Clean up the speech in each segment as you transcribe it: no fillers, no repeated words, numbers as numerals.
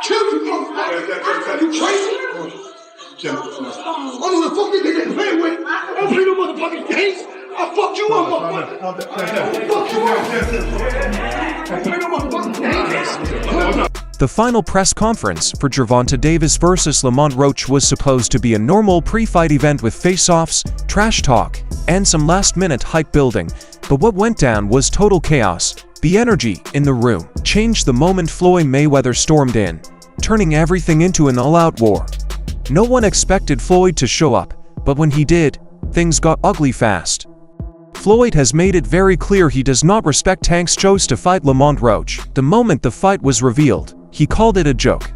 Killed you, motherfucker. You crazy? I don't know the fuck you think they play with. I don't play no motherfucking games. I fucked you up, motherfucker. I fucked you up. I play no motherfucking games. The final press conference for Gervonta Davis vs. Lamont Roach was supposed to be a normal pre-fight event with face-offs, trash talk, and some last-minute hype building, but what went down was total chaos. The energy in the room changed the moment Floyd Mayweather stormed in, turning everything into an all-out war. No one expected Floyd to show up, but when he did, things got ugly fast. Floyd has made it very clear he does not respect Tank's choice to fight Lamont Roach. The moment the fight was revealed, he called it a joke.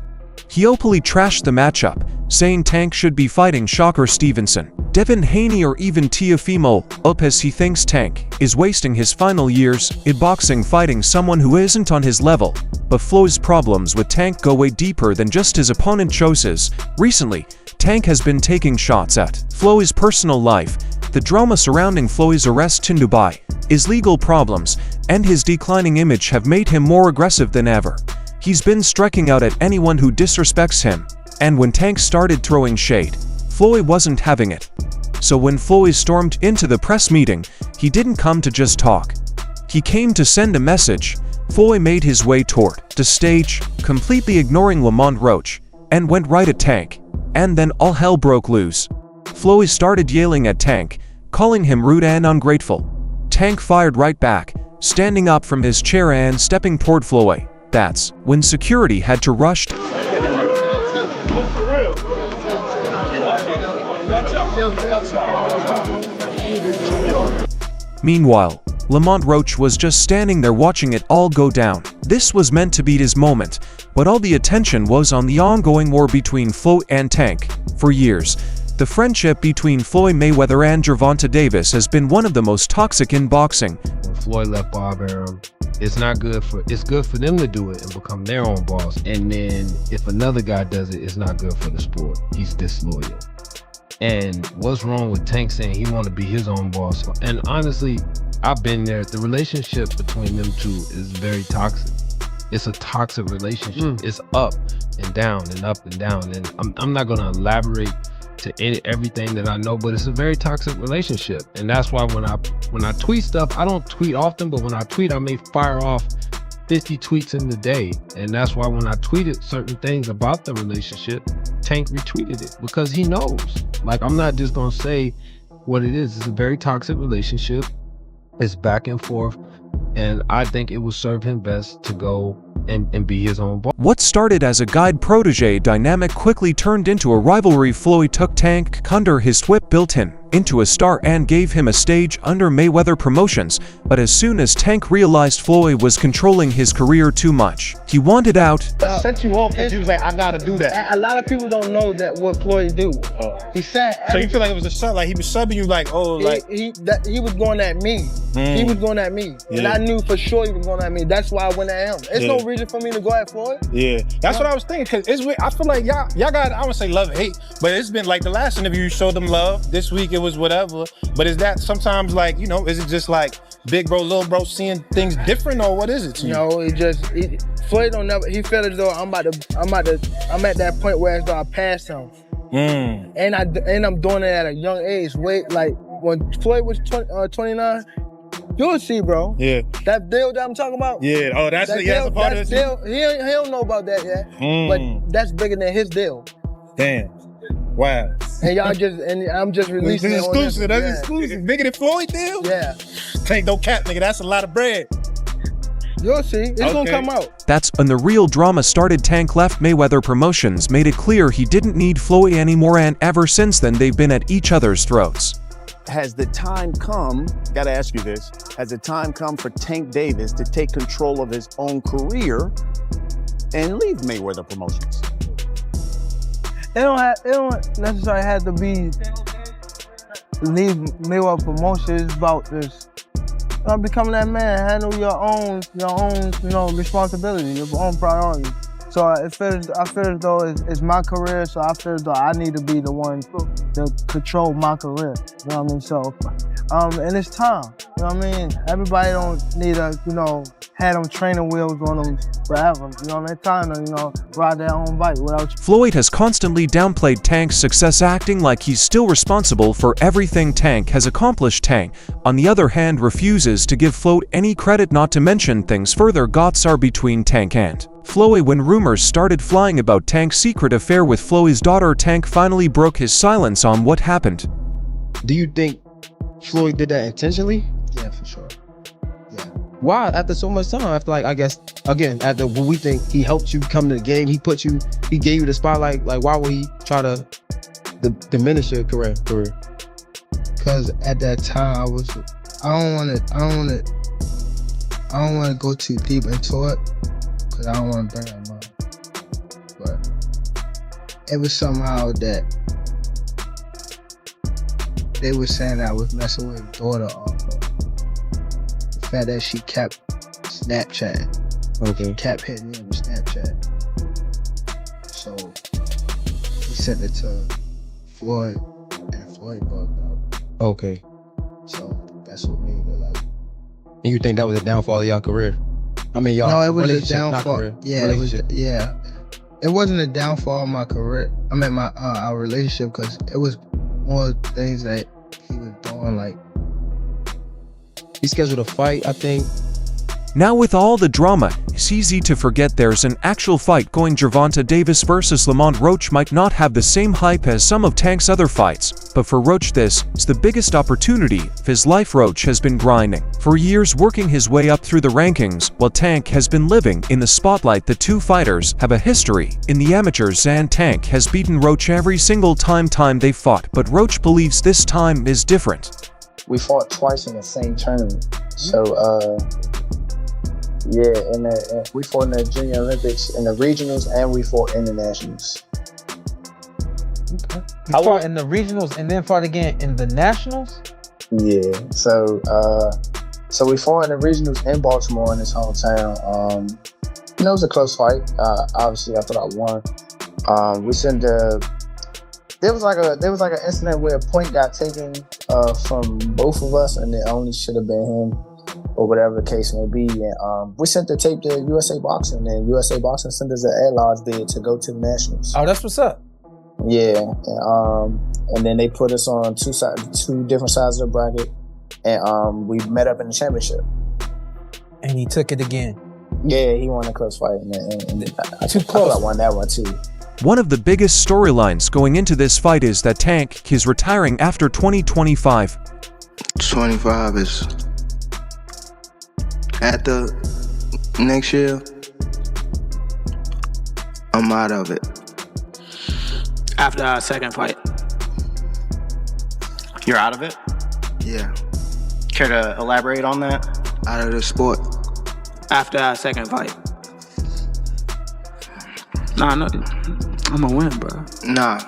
He openly trashed the matchup, saying Tank should be fighting Shocker Stevenson, Devin Haney, or even Teofimo Lopez. He thinks Tank is wasting his final years in boxing fighting someone who isn't on his level. But Floyd's problems with Tank go way deeper than just his opponent choices. Recently, Tank has been taking shots at Floyd's personal life, the drama surrounding Floyd's arrest in Dubai, his legal problems, and his declining image have made him more aggressive than ever. He's been striking out at anyone who disrespects him, and when Tank started throwing shade, Floyd wasn't having it. So when Floyd stormed into the press meeting, he didn't come to just talk. He came to send a message. Floyd made his way toward the stage, completely ignoring Lamont Roach, and went right at Tank. And then all hell broke loose. Floyd started yelling at Tank, calling him rude and ungrateful. Tank fired right back, standing up from his chair and stepping toward Floyd. That's when security had to rush. Meanwhile, Lamont Roach was just standing there watching it all go down. This was meant to be his moment, but all the attention was on the ongoing war between Floyd and Tank. For years, the friendship between Floyd Mayweather and Gervonta Davis has been one of the most toxic in boxing. When Floyd left Barbarian, it's good for them to do it and become their own boss. And then if another guy does it, it's not good for the sport. He's disloyal. And what's wrong with Tank saying he want to be his own boss? And honestly, I've been there. The relationship between them two is very toxic. It's a toxic relationship. It's up and down and up and down. And I'm not going to elaborate to everything that I know, but it's a very toxic relationship. And that's why when I tweet stuff, I don't tweet often, but when I tweet, I may fire off 50 tweets in the day. And that's why when I tweeted certain things about the relationship, Tank retweeted it because he knows. Like, I'm not just gonna say what it is. It's a very toxic relationship. It's back and forth. And I think it would serve him best to go and be his own boss. What started as a guide-protege dynamic quickly turned into a rivalry. Floyd took Tank under his whip, built him into a star, and gave him a stage under Mayweather Promotions. But as soon as Tank realized Floyd was controlling his career too much, he wanted out. Set you off and you was like, I gotta do that. A lot of people don't know that what Floyd do. He said. So you feel like it was a sub, like he was subbing you, like, oh, like he was going at me. He was going at me, and I knew for sure he was going at me. That's why I went at him. There's no reason for me to go at Floyd. Yeah, that's what I was thinking. Cause it's weird. I feel like y'all got, I would say love and hate, but it's been like the last interview you showed them love. This week it was whatever. But is that sometimes like, you know, is it just like big bro, little bro seeing things different, or what is it to you? No, Floyd don't never. He felt as though I'm at that point where as though I passed him. And I'm doing it at a young age. Wait, like when Floyd was 29. You'll see, bro. Yeah. That deal that I'm talking about? Yeah. Oh, that's a part of it. He don't know about that yet. But that's bigger than his deal. Damn. Wow. And I'm just releasing it. This is exclusive. That's exclusive. Bigger than Floyd deal? Yeah. Tank no cap, nigga. That's a lot of bread. You'll see. It's gonna come out. That's when the real drama started. Tank left Mayweather Promotions, made it clear he didn't need Floyd anymore, and ever since then they've been at each other's throats. Has the time come, gotta ask you this, has the time come for Tank Davis to take control of his own career and leave Mayweather Promotions? It don't necessarily have to be leave Mayweather Promotions. It's about this. Becoming that man, handle your own, responsibility, your own priority. So I feel as though it's my career, so I feel as though I need to be the one to control my career. You know what I mean? So And it's time. You know what I mean? Everybody don't need to, have them training wheels on them forever. You know what I mean? Time to, ride their own bike without. Floyd has constantly downplayed Tank's success, acting like he's still responsible for everything Tank has accomplished. Tank, on the other hand, refuses to give Floyd any credit, not to mention things further gots are between Tank and Floyd. When rumors started flying about Tank's secret affair with Floyd's daughter, Tank finally broke his silence on what happened. Do you think Floyd did that intentionally? Yeah, for sure. Yeah. Why? After so much time, after I guess, again, after what we think he helped you come to the game, he gave you the spotlight, why would he try to diminish your career? Because at that time I don't want to go too deep into it, because I don't want to bring him up. But it was somehow that they were saying I was messing with his daughter off of the fact that she kept Snapchat. Okay. Kept hitting him with Snapchat. So he sent it to Floyd, and Floyd bugged out. Okay. So that's what made it like. And you think that was a downfall of your career? I mean, y'all. No, it was a relationship, not downfall. career. Yeah, it was. Relationship. Yeah, it wasn't a downfall of my career. I mean, my our relationship, because it was more things that he was doing. Like, He scheduled a fight, I think. Now with all the drama, it's easy to forget there's an actual fight going. Gervonta Davis versus Lamont Roach might not have the same hype as some of Tank's other fights, but for Roach this is the biggest opportunity of his life. Roach has been grinding for years, working his way up through the rankings, while Tank has been living in the spotlight. The two fighters have a history in the amateurs, and Tank has beaten Roach every single time they fought, but Roach believes this time is different. We fought twice in the same tournament, so yeah, we fought in the Junior Olympics, in the regionals, and we fought in the nationals. Okay. You fought in the regionals and then fought again in the nationals? Yeah, so we fought in the regionals in Baltimore, in his hometown. It was a close fight. Obviously, I thought I won. There was like an incident where a point got taken from both of us, and it only should have been him, or whatever the case may be. And we sent the tape to USA Boxing, and USA Boxing sent us an at-large bid to go to the nationals. Oh, that's what's up. Yeah, and then they put us on two different sides of the bracket, and we met up in the championship. And he took it again. Yeah, he won a close fight, and I Too thought close. I won that one too. One of the biggest storylines going into this fight is that Tank is retiring after 2025. 25 is at the next year. I'm out of it. After our second fight. You're out of it? Yeah, Care to elaborate on that? out of the sport. After our second fight. Nah, no, I'm gonna win, bro. Nah,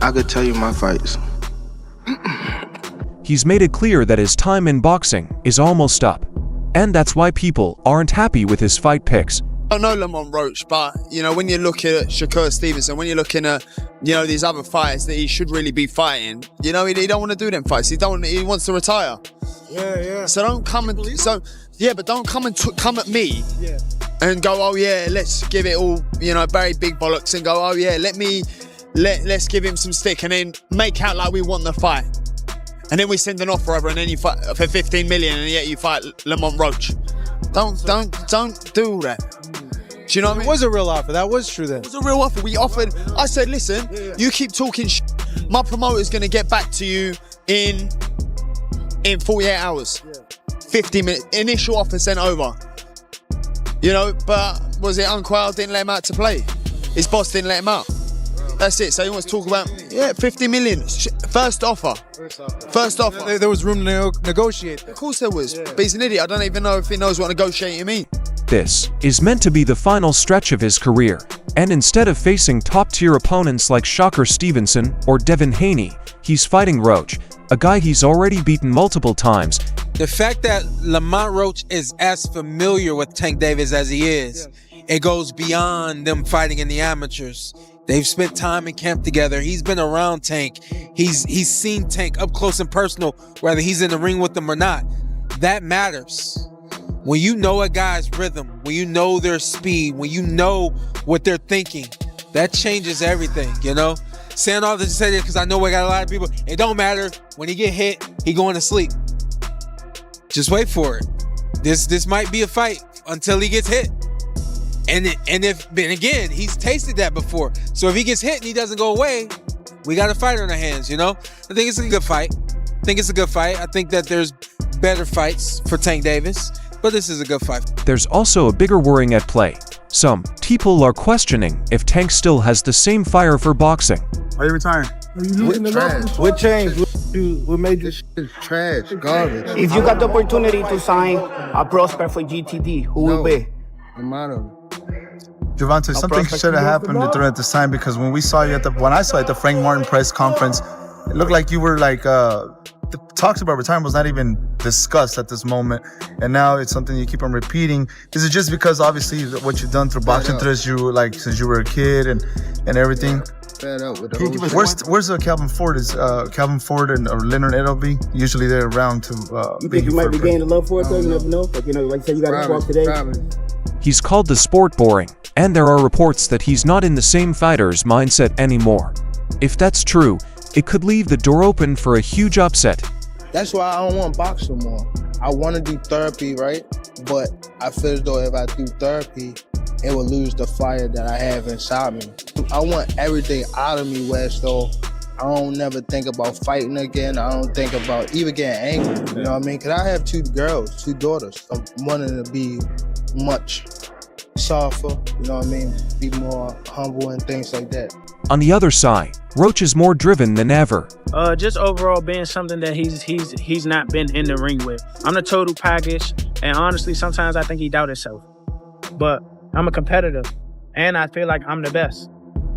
I could tell you my fights. He's made it clear that his time in boxing is almost up, and that's why people aren't happy with his fight picks. I know Lamont Roach, but when you look at Shakur Stevenson, when you're looking at these other fighters that he should really be fighting, he don't want to do them fights. He wants to retire. Yeah. So don't come and but don't come and come at me. Yeah. And go, oh yeah, let's give it all, very big bollocks, and go, oh yeah, let's give him some stick, and then make out like we want the fight, and then we send an offer over, and then you fight for 15 million, and yet you fight Lamont Roach. Don't do all that. Do you know what I mean? It was a real offer. That was true then. It was a real offer. We offered. I said, listen, you keep talking my promoter's gonna get back to you in 48 hours. 50 minutes. Initial offer sent over. But was it Unquell didn't let him out to play? His boss didn't let him out. That's it. So he wants to talk about 50 million. First offer. There was room to negotiate. Of course there was. But he's an idiot. I don't even know if he knows what negotiating means. This is meant to be the final stretch of his career, and instead of facing top-tier opponents like Shakur Stevenson or Devin Haney, he's fighting Roach, a guy he's already beaten multiple times. The fact that Lamont Roach is as familiar with Tank Davis as he is, it goes beyond them fighting in the amateurs. They've spent time in camp together. He's been around Tank. He's seen Tank up close and personal, whether he's in the ring with them or not. That matters. When you know a guy's rhythm, when you know their speed, when you know what they're thinking, that changes everything, you know? Saying all this to say that because I know we got a lot of people. It don't matter. When he get hit, he going to sleep. Just wait for it. This might be a fight until he gets hit. And again, he's tasted that before. So if he gets hit and he doesn't go away, we got a fighter in our hands, you know? I think it's a good fight. I think that there's better fights for Tank Davis, but this is a good fight. There's also a bigger worrying at play. Some people are questioning if Tank still has the same fire for boxing. Why are you retiring? What changed? What made this shit trash, garbage? If you got the opportunity to sign a prospect for GTD, who will be? Gervonta, something should have happened during the time, because when I saw you at the Frank Martin press conference, it looked like you were like the talks about retirement was not even discussed at this moment, and now it's something you keep on repeating. Is it just because obviously what you've done through boxing since you were a kid and everything? Where's Calvin Ford? Is Calvin Ford or Leonard Edelby? Usually they're around to. You think you might be gaining love for it though? You never know. Like you say, you got to walk today. He's called the sport boring, and there are reports that he's not in the same fighter's mindset anymore. If that's true, it could leave the door open for a huge upset. That's why I don't want to box no more. I want to do therapy, right? But I feel as though if I do therapy, it will lose the fire that I have inside me. I want everything out of me, West, though. I don't never think about fighting again. I don't think about even getting angry, you know what I mean? Because I have two daughters. I'm wanting to be much softer, you know what I mean? Be more humble and things like that. On the other side, Roach is more driven than ever. Just overall being something that he's not been in the ring with. I'm the total package, and honestly, sometimes I think he doubts himself. But I'm a competitor, and I feel like I'm the best.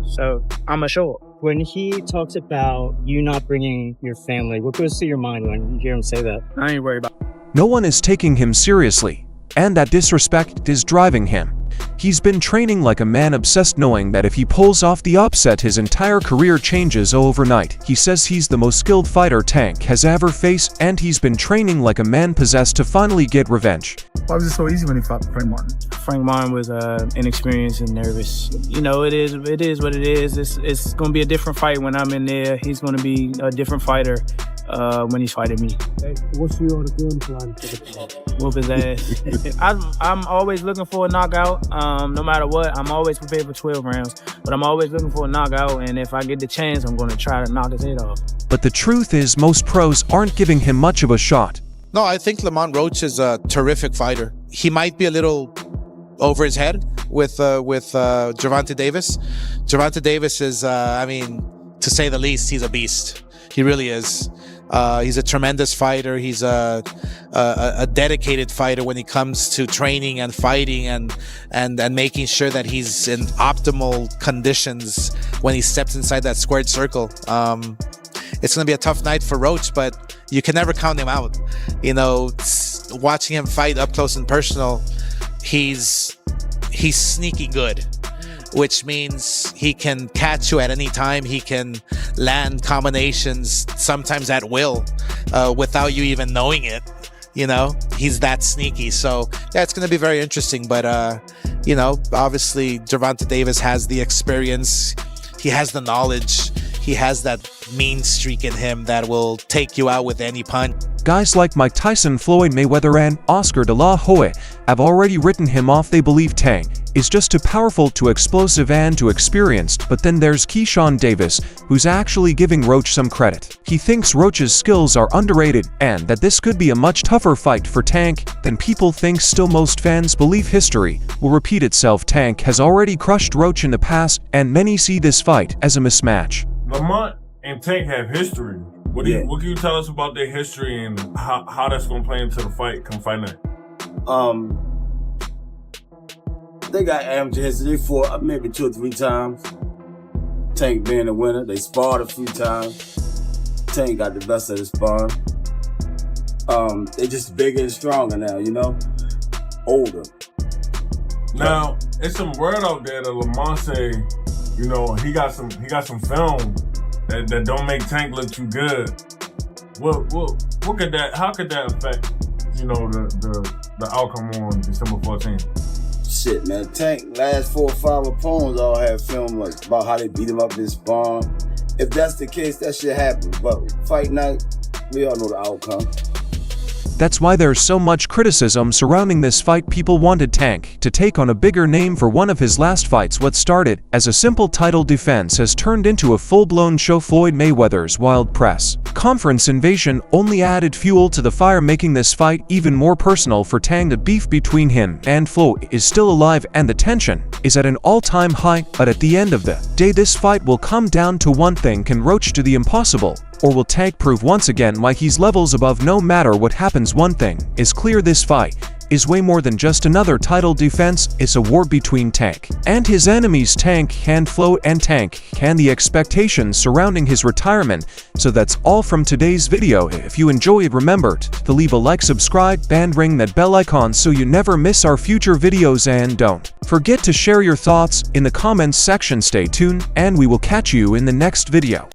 So I'm a show up. When he talks about you not bringing your family, what goes through your mind when you hear him say that? I ain't worried about it. No one is taking him seriously, and that disrespect is driving him. He's been training like a man obsessed, knowing that if he pulls off the upset, his entire career changes overnight. He says he's the most skilled fighter Tank has ever faced, and he's been training like a man possessed to finally get revenge. Why was it so easy when he fought Frank Martin? Frank Martin was inexperienced and nervous. You know, it is what it is. It's going to be a different fight when I'm in there. He's going to be a different fighter when he's fighting me. Hey, what's your game plan for the fight? Whoop his ass. I'm always looking for a knockout. No matter what, I'm always prepared for 12 rounds. But I'm always looking for a knockout, and if I get the chance, I'm going to try to knock his head off. But the truth is, most pros aren't giving him much of a shot. No, I think Lamont Roach is a terrific fighter. He might be a little over his head with Gervonta Davis. Gervonta Davis is, to say the least, he's a beast. He really is. He's a tremendous fighter. He's a dedicated fighter when it comes to training and fighting and making sure that he's in optimal conditions when he steps inside that squared circle. It's going to be a tough night for Roach, but you can never count him out. You know, watching him fight up close and personal, he's sneaky good, which means he can catch you at any time. He can land combinations sometimes at will without you even knowing it. You know, he's that sneaky. So yeah, it's going to be very interesting. But obviously Gervonta Davis has the experience. He has the knowledge. He has that mean streak in him that will take you out with any punch. Guys like Mike Tyson, Floyd Mayweather, and Oscar de la Hoya have already written him off. They believe Tank is just too powerful, too explosive, and too experienced. But then there's Keyshawn Davis, who's actually giving Roach some credit. He thinks Roach's skills are underrated, and that this could be a much tougher fight for Tank than people think. Still, most fans believe history will repeat itself. Tank has already crushed Roach in the past, and many see this fight as a mismatch. Lamont and Tank have history. What can you tell us about their history and how that's going to play into the fight come fight night? They got amateur history. They fought maybe 2 or 3 times. Tank being the winner. They sparred a few times. Tank got the best of the sparring. They just bigger and stronger now, you know? Older. Now, it's some word out there that Lamont say You know, he got some film that don't make Tank look too good. What could that? How could that affect, you know, the outcome on December 14th? Shit, man. Tank last 4 or 5 opponents all had film like about how they beat him up in sparring. If that's the case, that shit happens. But fight night, we all know the outcome. That's why there's so much criticism surrounding this fight. People wanted Tank to take on a bigger name for one of his last fights. What started as a simple title defense has turned into a full-blown show. Floyd Mayweather's wild press conference invasion only added fuel to the fire, making this fight even more personal for Tank. The beef between him and Floyd is still alive and the tension is at an all-time high, but at the end of the day this fight will come down to one thing: can Roach do the impossible? Or will Tank prove once again why he's levels above? No matter what happens, one thing is clear: this fight is way more than just another title defense. It's a war between Tank and his enemies. Tank and Floyd, and Tank and the expectations surrounding his retirement. So that's all from today's video. If you enjoy it, remember to leave a like, subscribe, and ring that bell icon so you never miss our future videos. And don't forget to share your thoughts in the comments section. Stay tuned, and we will catch you in the next video.